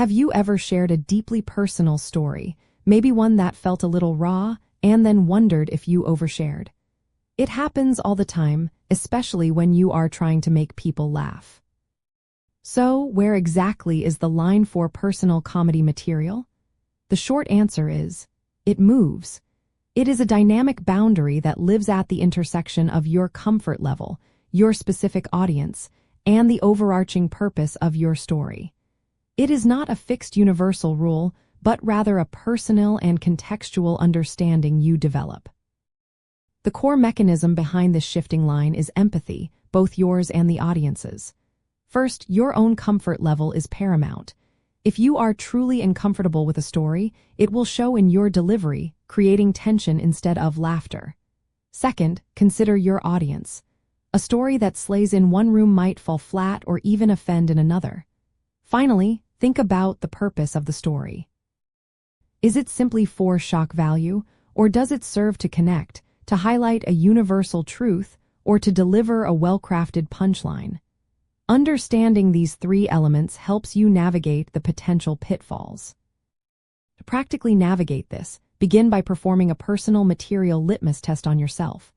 Have you ever shared a deeply personal story, maybe one that felt a little raw, and then wondered if you overshared? It happens all the time, especially when you are trying to make people laugh. So, where exactly is the line for personal comedy material? The short answer is, it moves. It is a dynamic boundary that lives at the intersection of your comfort level, your specific audience, and the overarching purpose of your story. It is not a fixed universal rule, but rather a personal and contextual understanding you develop. The core mechanism behind this shifting line is empathy, both yours and the audience's. First, your own comfort level is paramount. If you are truly uncomfortable with a story, it will show in your delivery, creating tension instead of laughter. Second, consider your audience. A story that slays in one room might fall flat or even offend in another. Finally, think about the purpose of the story. Is it simply for shock value, or does it serve to connect, to highlight a universal truth, or to deliver a well-crafted punchline? Understanding these three elements helps you navigate the potential pitfalls. To practically navigate this, begin by performing a personal material litmus test on yourself.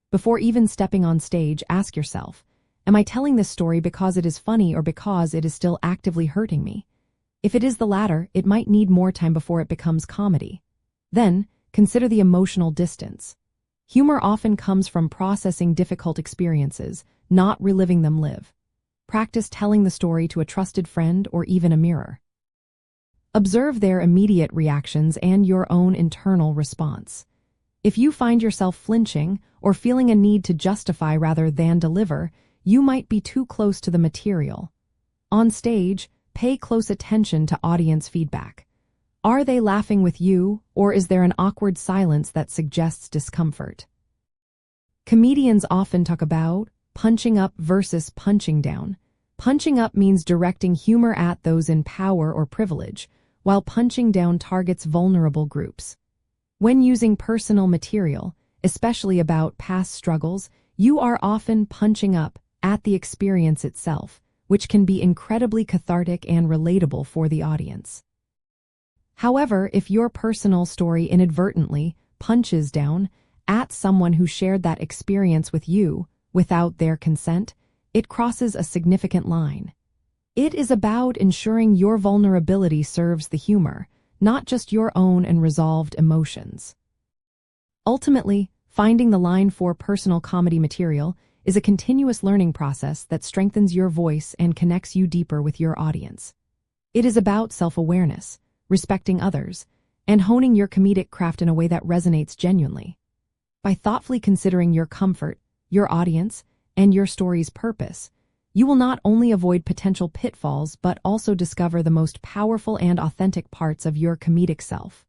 Before even stepping on stage, ask yourself, am I telling this story because it is funny or because it is still actively hurting me? If it is the latter, it might need more time before it becomes comedy. Then, consider the emotional distance. Humor often comes from processing difficult experiences, not reliving them live. Practice telling the story to a trusted friend or even a mirror. Observe their immediate reactions and your own internal response. If you find yourself flinching or feeling a need to justify rather than deliver, you might be too close to the material. On stage, pay close attention to audience feedback. Are they laughing with you, or is there an awkward silence that suggests discomfort? Comedians often talk about punching up versus punching down. Punching up means directing humor at those in power or privilege, while punching down targets vulnerable groups. When using personal material, especially about past struggles, you are often punching up at the experience itself, which can be incredibly cathartic and relatable for the audience. However, if your personal story inadvertently punches down at someone who shared that experience with you without their consent, it crosses a significant line. It is about ensuring your vulnerability serves the humor, not just your own unresolved emotions. Ultimately, finding the line for personal comedy material is a continuous learning process that strengthens your voice and connects you deeper with your audience. It is about self-awareness, respecting others, and honing your comedic craft in a way that resonates genuinely. By thoughtfully considering your comfort, your audience, and your story's purpose, you will not only avoid potential pitfalls but also discover the most powerful and authentic parts of your comedic self.